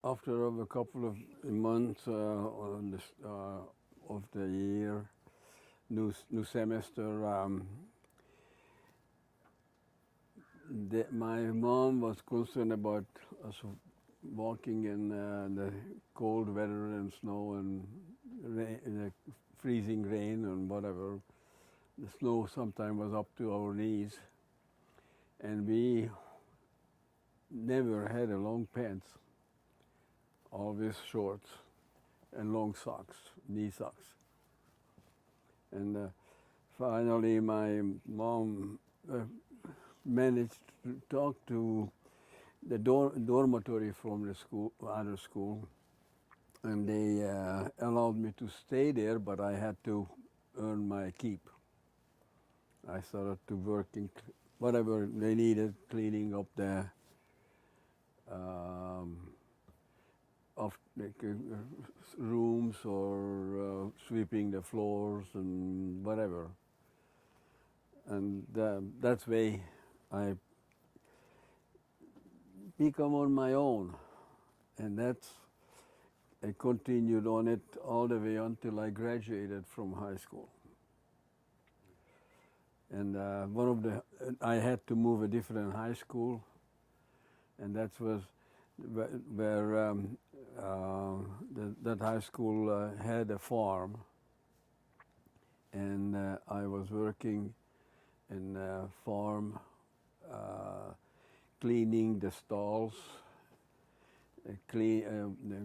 After a couple of months on this, of the year, new semester, my mom was concerned about us walking in the cold weather and snow and the freezing rain and whatever. The snow sometimes was up to our knees, and we never had a long pants, always shorts and long socks, knee socks. And finally, my mom managed to talk to the dormitory from the school, other school, and they allowed me to stay there, but I had to earn my keep. I started to working whatever they needed, cleaning up the of rooms or sweeping the floors and whatever. And that's way I become on my own, and that's I continued on it all the way until I graduated from high school. And I had to move a different high school, and that was where that high school had a farm, and I was working in a farm, cleaning the stalls,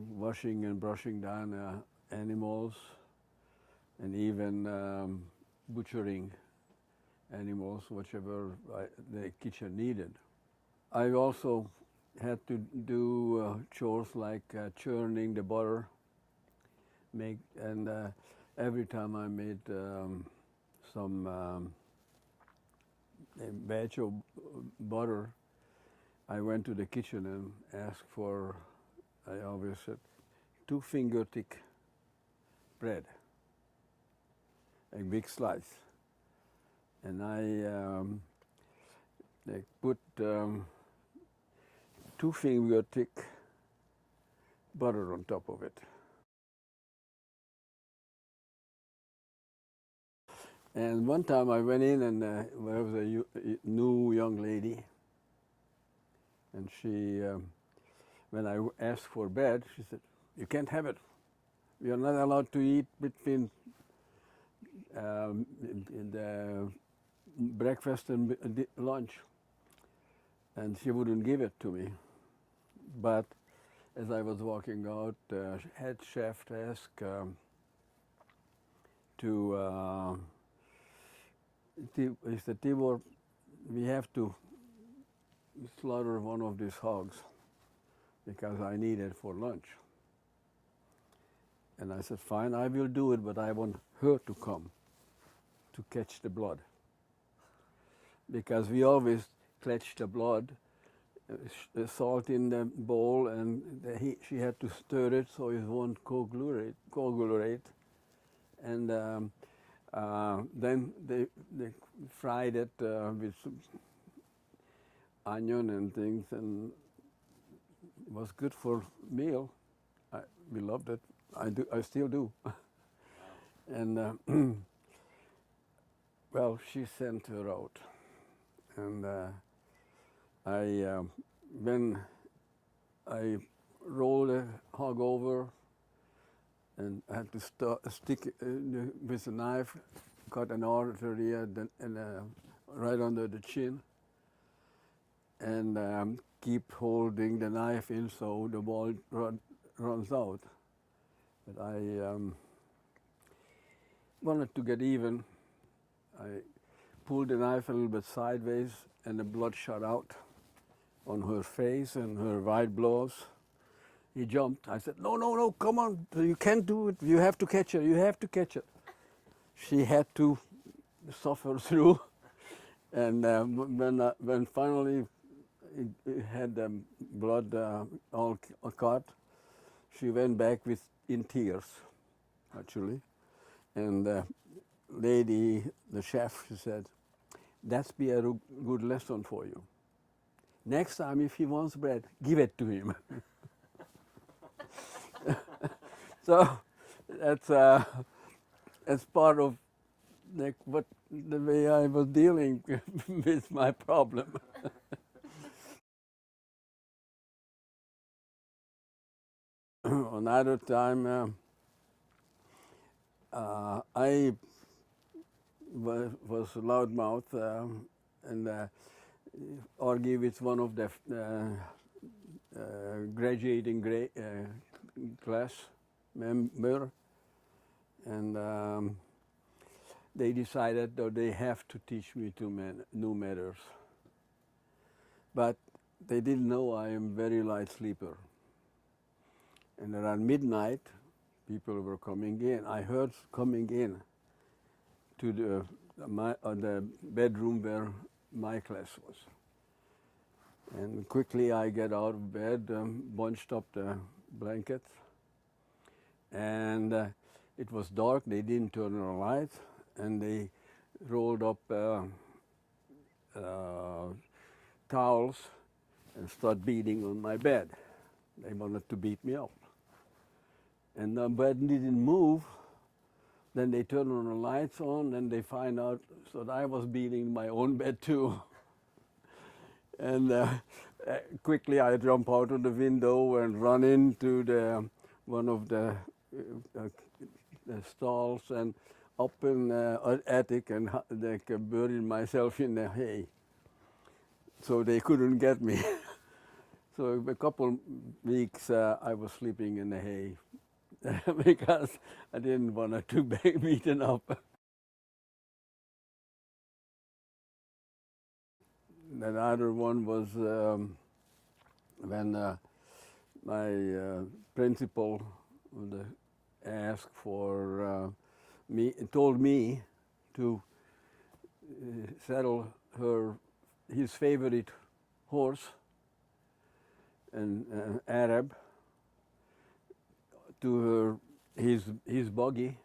washing and brushing down animals, and even butchering animals, whichever the kitchen needed. I also had to do chores like churning the butter, and every time I made some a batch of butter, I went to the kitchen and asked for, I always said, 2-finger thick bread, a big slice. And I put 2-finger thick butter on top of it. And one time I went in, and there was a new young lady, and she, when I asked for bread, she said, "You can't have it. You're not allowed to eat between the breakfast and lunch." And she wouldn't give it to me. But as I was walking out, the head chef asked he said, "Tibor, we have to slaughter one of these hogs because I need it for lunch." And I said, "Fine, I will do it, but I want her to come to catch the blood." Because we always catch the blood, the salt in the bowl, and she had to stir it so it won't coagulate. And then they fried it with onion and things, and it was good for meal. We loved it. I still do. And well, she sent her out, and when I rolled the hog over, and I had to stick with a knife, cut an artery right under the chin, and keep holding the knife in so the blood runs out. But I wanted to get even. I pulled the knife a little bit sideways, and the blood shot out on her face and her white blouse. He jumped. I said, no, come on, you can't do it. You have to catch her, you have to catch her. She had to suffer through. And when finally it had the blood all cut, she went back in tears, actually. And the lady, the chef, she said, "That's be a good lesson for you. Next time, if he wants bread, give it to him." So that's part of like what the way I was dealing with my problem. Another time, I was loudmouth and argue with one of the graduating class member, and they decided that they have to teach me new matters. But they didn't know I am very light sleeper. And around midnight, people were coming in. I heard coming in to the bedroom where my class was. And quickly I get out of bed, bunched up the blankets, and it was dark. They didn't turn on the lights, and they rolled up towels and started beating on my bed. They wanted to beat me up. And the bed didn't move. Then they turn on the lights on, and they find out that I was beating my own bed too. And quickly I jump out of the window and run into one of the stalls and up in the attic and like buried myself in the hay. So they couldn't get me. So a couple weeks I was sleeping in the hay because I didn't want to be beaten up. Another one was when my principal asked for told me to saddle his favorite horse, an Arab, to his buggy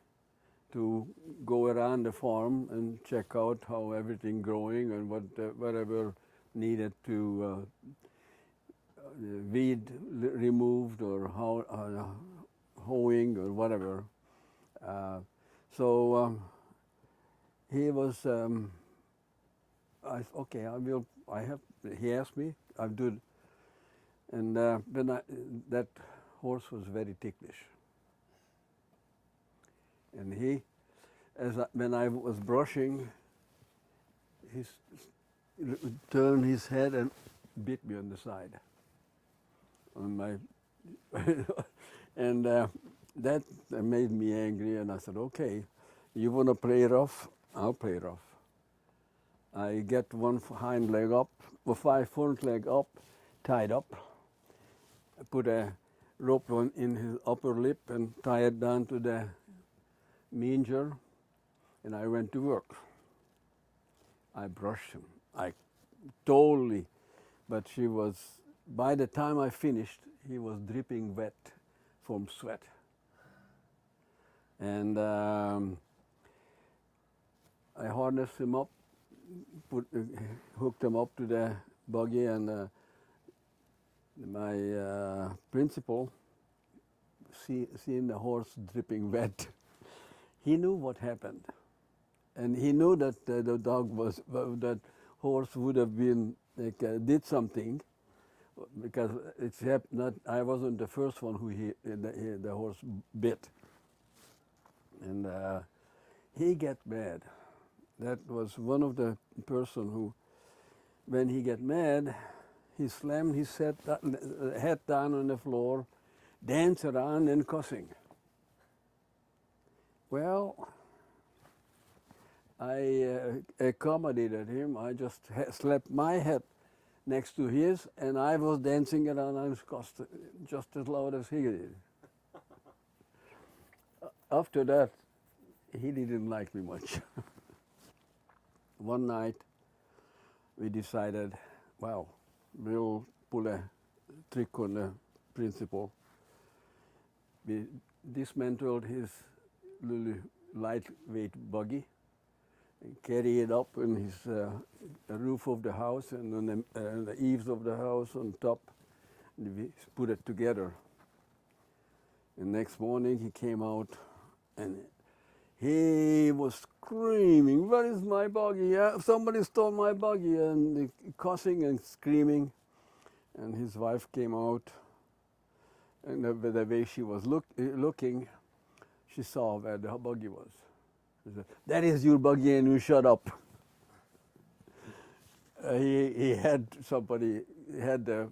to go around the farm and check out how everything growing and whatever needed to weed removed or how hoeing or whatever. So he was. Okay, I will. I have. He asked me. I'll do it. And when that horse was very ticklish, and when I was brushing, he turned his head and bit me on the side, on my, and that made me angry. And I said, "Okay, you want to play rough? I'll play rough." I get one hind leg up, or front leg up, tied up. I put a rope in his upper lip and tie it down to the manger, and I went to work. I brushed him. I totally, but by the time I finished, he was dripping wet from sweat. And I harnessed him up, hooked him up to the buggy, and my principal, seeing the horse dripping wet, he knew what happened. And he knew that the dog that horse would have been, did something, because I wasn't the first one who the horse bit. And he got mad. That was one of the person who, when he get mad, he slammed his head down on the floor, danced around and cussing. Well, I accommodated him. I just slapped my head next to his, and I was dancing around and cussed just as loud as he did. After that, he didn't like me much. One night, we decided, well, we'll pull a trick on the principal. We dismantled his little lightweight buggy and carry it up on his the roof of the house and on the eaves of the house on top. And we put it together. And next morning he came out and he was screaming, "Where is my buggy? Somebody stole my buggy!" And cussing and screaming. And his wife came out, and the way she was looking, she saw where the buggy was. She said, "That is your buggy, and you shut up." He had somebody, he had the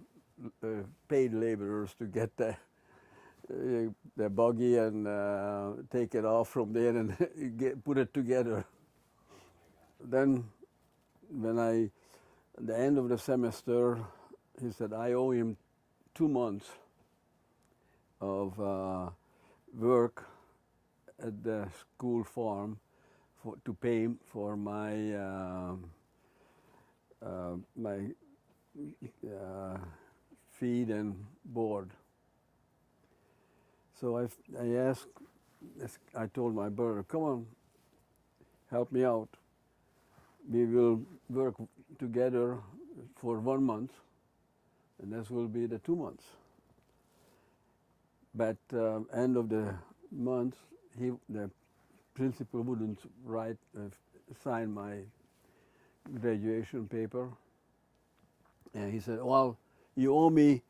paid laborers to get the buggy and take it off from there and put it together. Then, at the end of the semester, he said, I owe him 2 months of work at the school farm to pay for my feed and board. So I told my brother, "Come on, help me out. We will work together for 1 month, and this will be the 2 months." But end of the month, the principal wouldn't sign my graduation paper, and he said, "Well, you owe me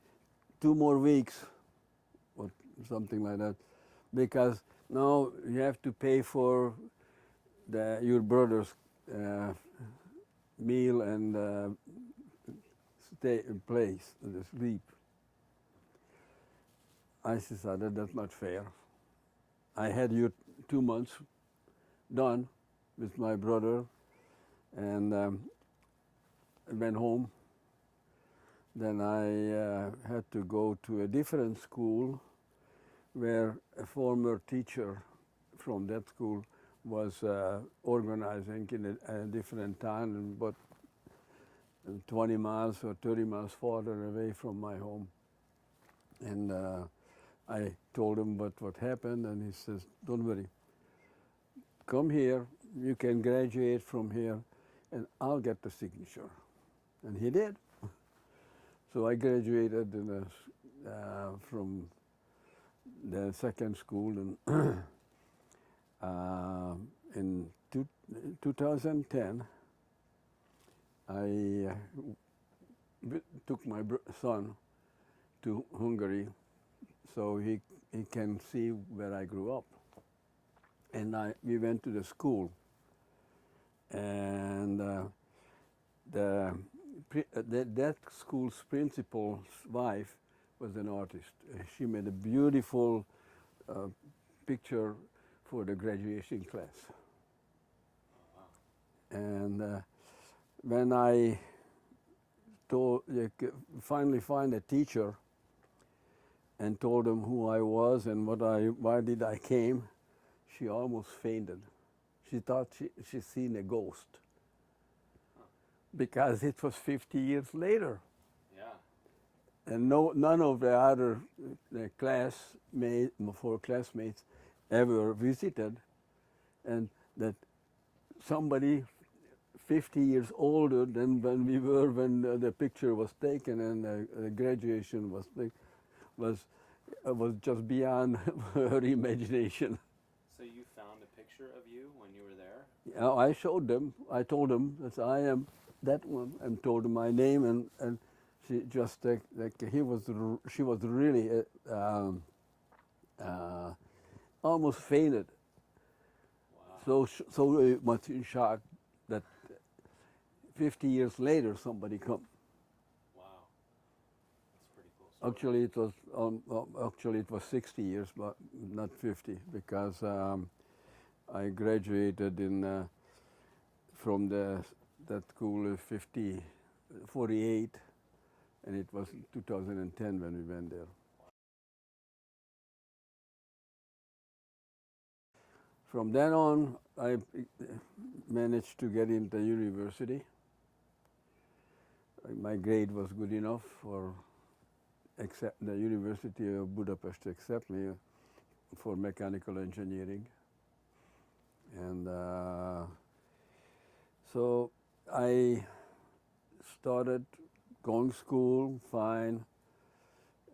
2 more weeks," or something like that, because now you have to pay for your brother's meal and stay in place, the sleep. I decided that's not fair. I had your 2 months done with my brother, and I went home. Then I had to go to a different school where a former teacher from that school was organizing in a different town, but 20 miles or 30 miles farther away from my home. And I told him what happened, and he says, "Don't worry, come here, you can graduate from here, and I'll get the signature." And he did. So I graduated from the second school in 2010. I took my son to Hungary so he can see where I grew up. And we went to the school, and that school's principal's wife was an artist. She made a beautiful picture for the graduation class. And when I finally find a teacher and told him who I was and why did I came, she almost fainted. She thought she'd seen a ghost, because it was 50 years later. Yeah. And none of the other four classmates ever visited, and that somebody 50 years older than when we were when the picture was taken and the graduation was just beyond her imagination. So you found a picture of you when you were there? Yeah, I showed them. I told them that I am that one, and told them my name, and she just she was really almost fainted. Wow. So much in shock that 50 years later somebody come. Wow, that's pretty cool story. Actually it was 60 years, but not 50, because I graduated from that school 48, and it was 2010 when we went there. From then on, I managed to get into university. My grade was good enough for the University of Budapest to accept me for mechanical engineering. And so I started going to school, fine,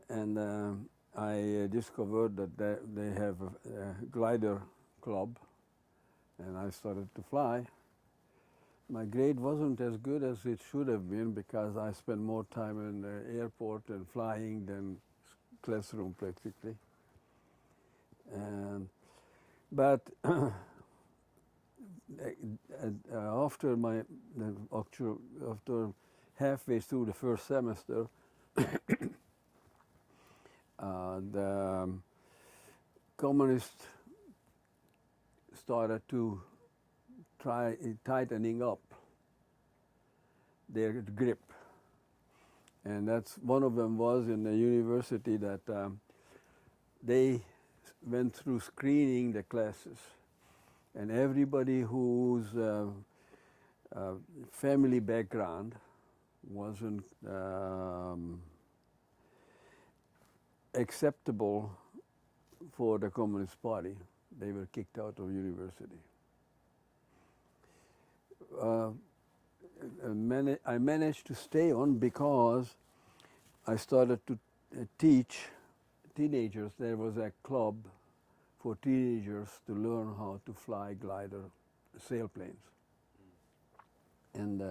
and I discovered that they have a glider club, and I started to fly. My grade wasn't as good as it should have been because I spent more time in the airport and flying than classroom practically. But after after halfway through the first semester, the communists started to try tightening up their grip, and that's one of them was in the university that they went through screening the classes, and everybody whose family background wasn't acceptable for the Communist Party, they were kicked out of university. I managed to stay on because I started to teach teenagers. There was a club for teenagers to learn how to fly glider sailplanes. And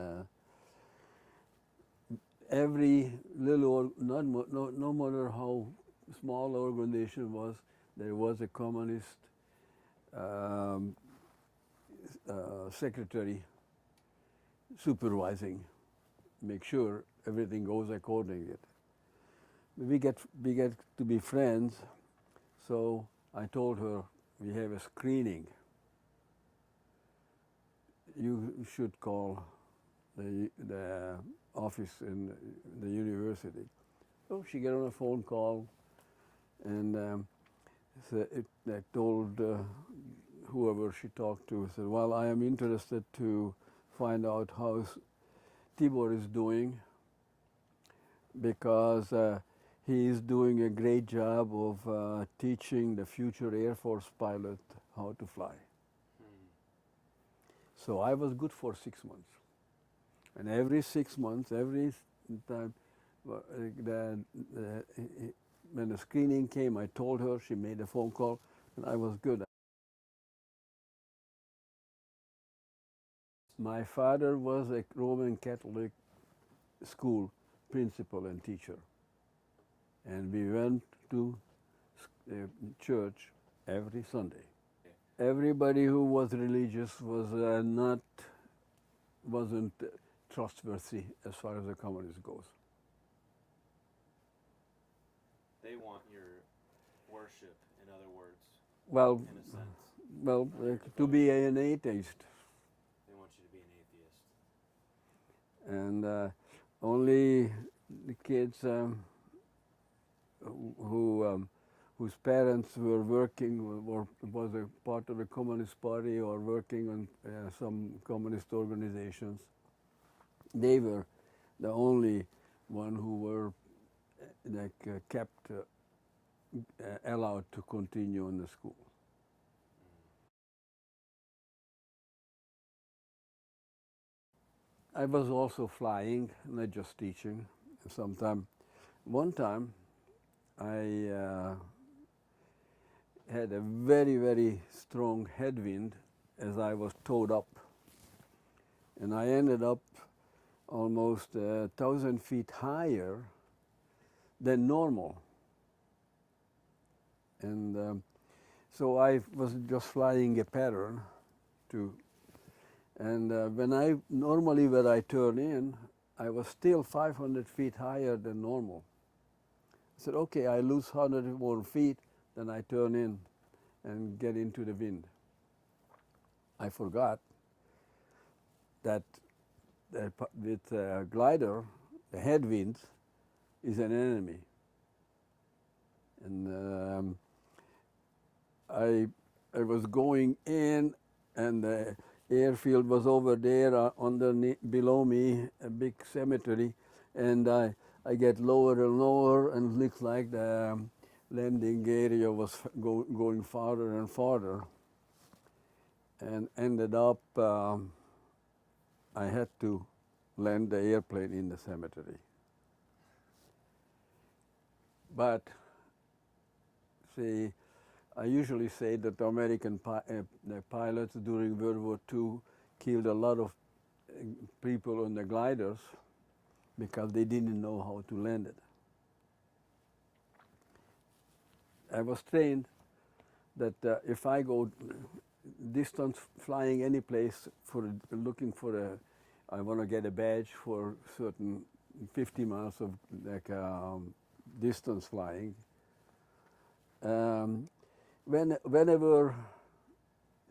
every little, no matter how small the organization was, there was a communist secretary supervising, make sure everything goes according to it. We get to be friends, so I told her we have a screening. You should call the office in the university. So she got on a phone call, and I told whoever she talked to, said, well, I am interested to find out how Tibor is doing, because he is doing a great job of teaching the future Air Force pilot how to fly. So I was good for 6 months. And every 6 months, every time when the screening came, I told her, she made a phone call, and I was good. My father was a Roman Catholic school principal and teacher. And we went to church every Sunday. Everybody who was religious wasn't trustworthy as far as the communist goes. They want your worship, in other words. Well, in a sense. Well, to be an atheist. They want you to be an atheist. And only the kids whose parents were working or was a part of the Communist Party or working on some communist organizations, they were the only one who were kept allowed to continue in the school. I was also flying, not just teaching. One time, I had a very, very strong headwind as I was towed up. And I ended up almost 1,000 feet higher than normal. And so I was just flying a pattern and when I turn in, I was still 500 feet higher than normal. I said, okay, I lose 100 more feet, then I turn in and get into the wind. I forgot that with a glider, the headwind is an enemy. And I was going in, and the airfield was over there below me, a big cemetery, and I get lower and lower, and it looks like the landing area was going farther and farther, and ended up I had to land the airplane in the cemetery. But say, I usually say that the American the pilots during World War II killed a lot of people on the gliders because they didn't know how to land it. I was trained that if I go distance flying any place for looking for I want to get a badge for certain 50 miles of like distance flying. Whenever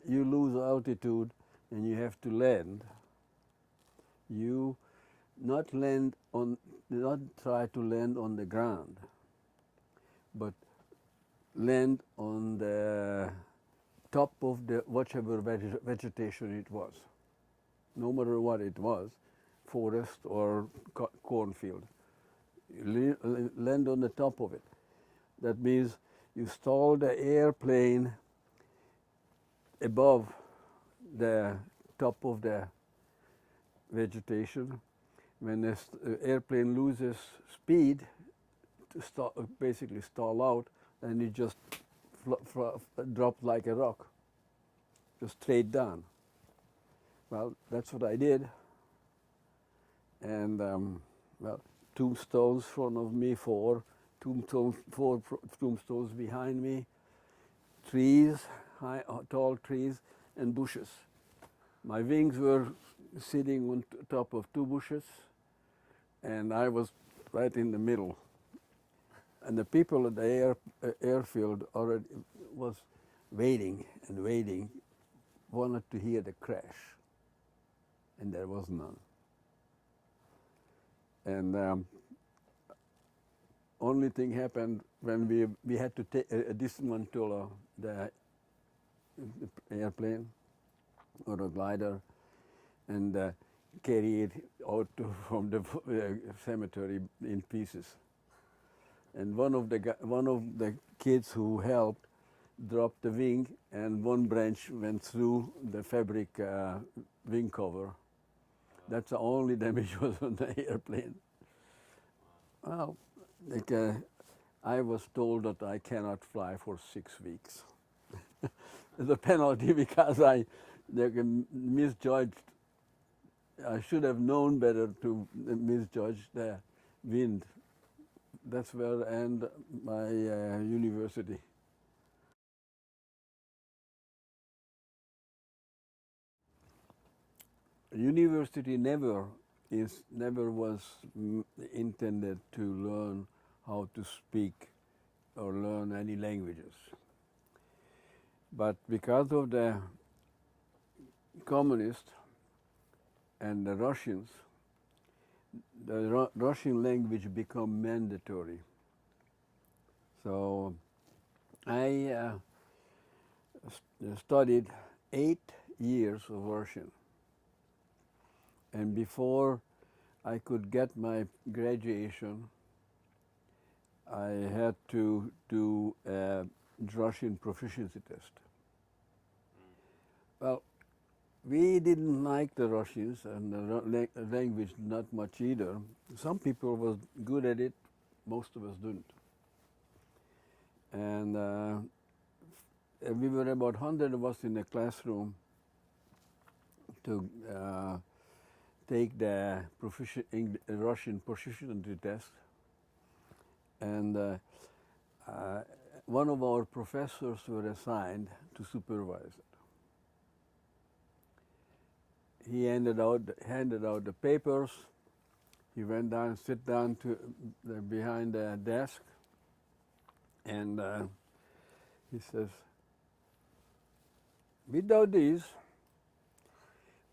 you lose altitude and you have to land, you not try to land on the ground, but land on the top of the whatever vegetation it was, no matter what it was, forest or cornfield. You land on the top of it. That means you stall the airplane above the top of the vegetation. When the airplane loses speed, to basically stall out, and it just dropped like a rock, just straight down. Well, that's what I did. And well, tombstones in front of me, four tombstones behind me, trees, tall trees, and bushes. My wings were sitting on top of two bushes, and I was right in the middle. And the people at the airfield already was waiting and waiting, wanted to hear the crash, and there was none. And only thing happened when we had to dismantle the airplane or a glider and carry it out from the cemetery in pieces. And one of the kids who helped dropped the wing, and one branch went through the fabric wing cover. That's the only damage was on the airplane. Well, like, I was told that I cannot fly for 6 weeks. The penalty because I misjudged. I should have known better to misjudge the wind. That's where I end my university. University never was intended to learn how to speak or learn any languages. But because of the communists and the Russians, the Russian language became mandatory. So I studied 8 years of Russian. And before I could get my graduation, I had to do a Russian proficiency test. Well, we didn't like the Russians and the language not much either. Some people was good at it, most of us didn't. And we were about 100 of us in the classroom to take the Russian proficiency test. And one of our professors were assigned to supervise it. He handed out the papers. He went down, sit down behind the desk, and he says, "Without these,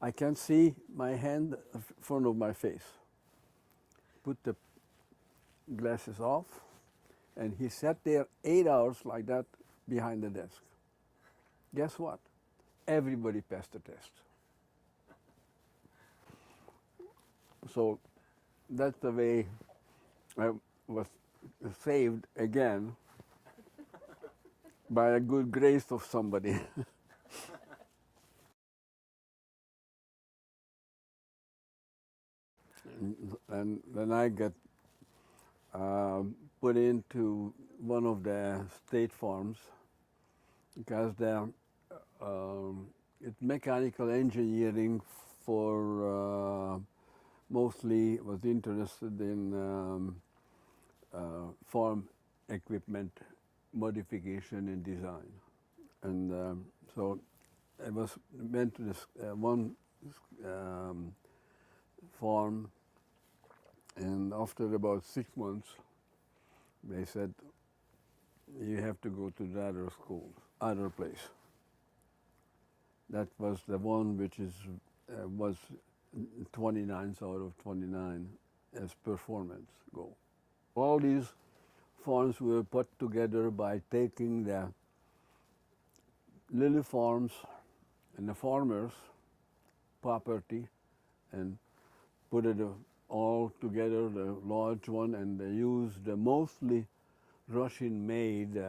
I can see my hand in front of my face." Put the glasses off, and he sat there 8 hours like that behind the desk. Guess what? Everybody passed the test. So that's the way I was saved again by a good grace of somebody. And when I got put into one of the state farms because it's mechanical engineering for mostly was interested in farm equipment modification and design. And so I went to this one farm, and after about 6 months, they said, you have to go to the other school, other place. That was the one which was 29th out of 29 as performance goal. All these farms were put together by taking the little farms and the farmers' property and put it all together, the large one, and they used the mostly Russian-made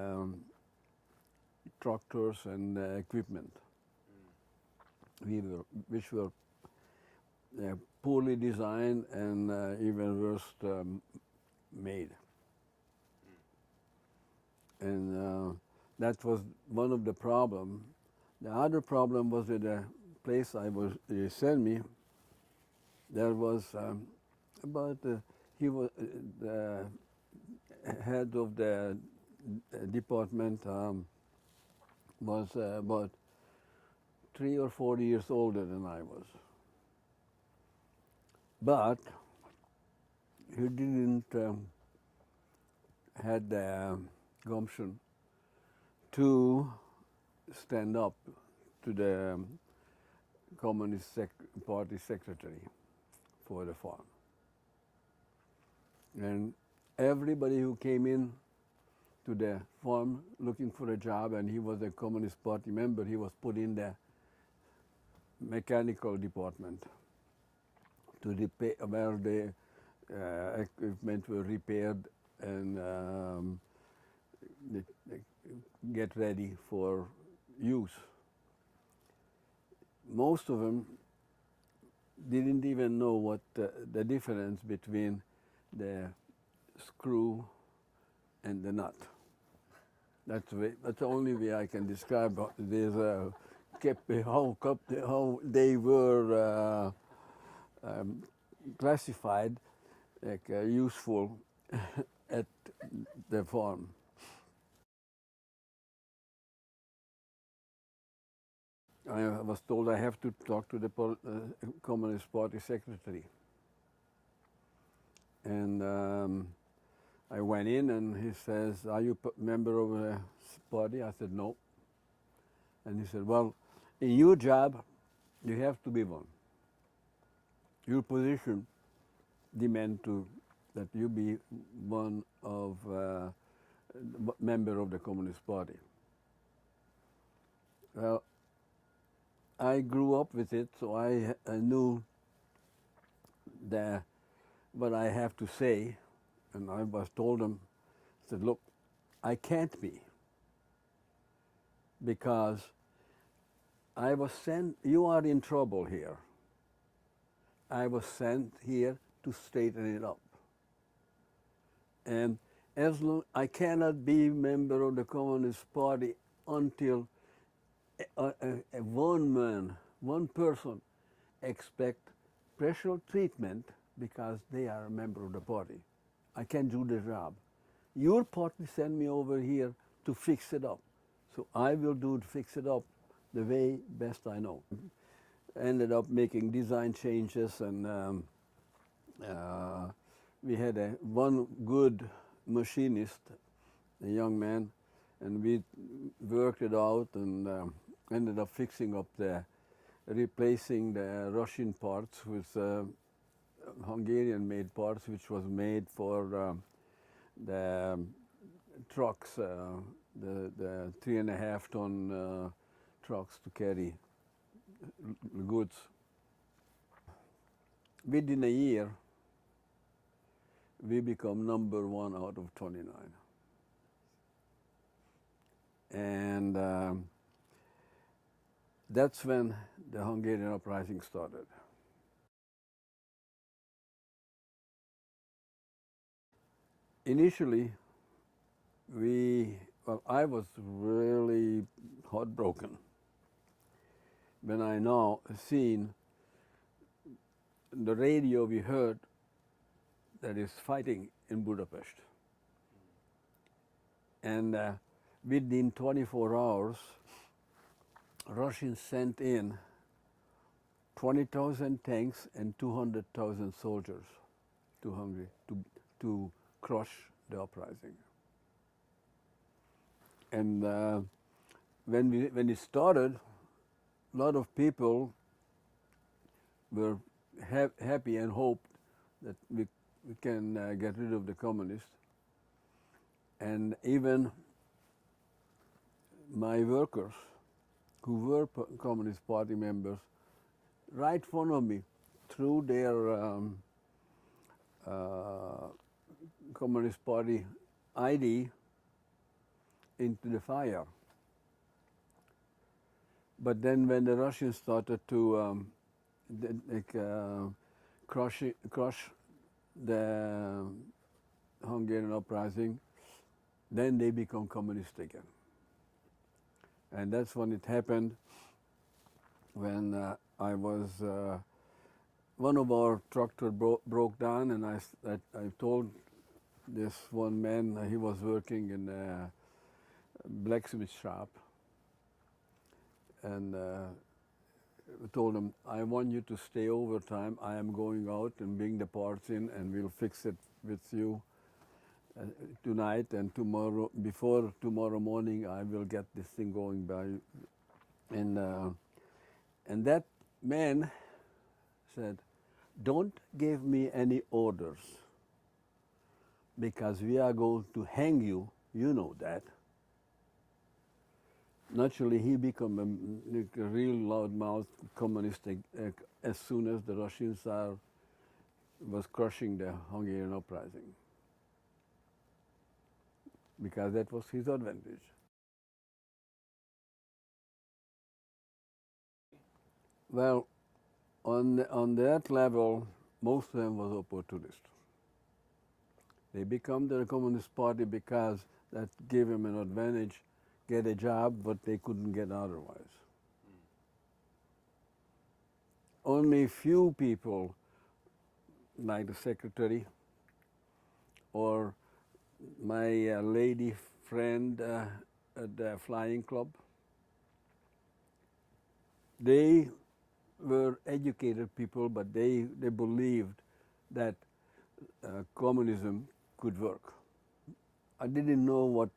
tractors and equipment, which were poorly designed and even worse made. And that was one of the problems. The other problem was at the place they sent me. There was he was the head of the department was about 3 or 4 years older than I was. But he didn't had the gumption to stand up to the Communist Party secretary for the farm. And everybody who came in to the farm looking for a job, and he was a Communist Party member, he was put in the mechanical department to repair, where the equipment were repaired and get ready for use. Most of them didn't even know what the difference between the screw and the nut. That's the only way I can describe this, how they were classified, like useful at the farm. I was told I have to talk to the Communist Party secretary. And I went in and he says, are you a member of the party? I said, no. And he said, well, in your job, you have to be one. Your position demands that you be one of member of the Communist Party. Well, I grew up with it, so I knew what I have to say, and I was told him, I said, look, I can't be, because I was sent, you are in trouble here. I was sent here to straighten it up. And as long I cannot be member of the Communist Party until one person expect special treatment because they are a member of the party. I can't do the job. Your party sent me over here to fix it up. So I will fix it up the way best I know. Ended up making design changes, and we had one good machinist, a young man, and we worked it out and ended up fixing up replacing the Russian parts with Hungarian-made parts, which was made for the trucks, the 3.5 ton trucks to carry goods. Within a year, we become number 1 out of 29. And that's when the Hungarian uprising started. Initially, well, I was really heartbroken when I now seen the radio we heard that is fighting in Budapest. And within 24 hours, Russians sent in 20,000 tanks and 200,000 soldiers to Hungary to crush the uprising. And when it started, a lot of people were happy and hoped that we can get rid of the communists. And even my workers, who were Communist Party members, right in front of me threw their Communist Party ID into the fire. But then when the Russians started to crush the Hungarian uprising, then they become communist again. And that's when it happened, when I was, one of our tractor broke down, and I told this one man, he was working in a blacksmith shop, and told him, I want you to stay overtime. I am going out and bring the parts in, and we'll fix it with you tonight, and tomorrow, before tomorrow morning, I will get this thing going by. And that man said, don't give me any orders, because we are going to hang you, you know that. Naturally, he became a real loudmouth communist as soon as the Russians was crushing the Hungarian uprising, because that was his advantage. Well, on that level, most of them was opportunists. They become the Communist Party because that gave them an advantage, get a job, but they couldn't get otherwise. Only few people, like the secretary or my lady friend at the flying club, they were educated people, but they believed that communism could work. I didn't know what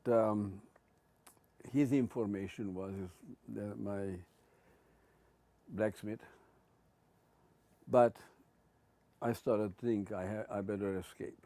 his information was, my blacksmith, but I started to think I better escape.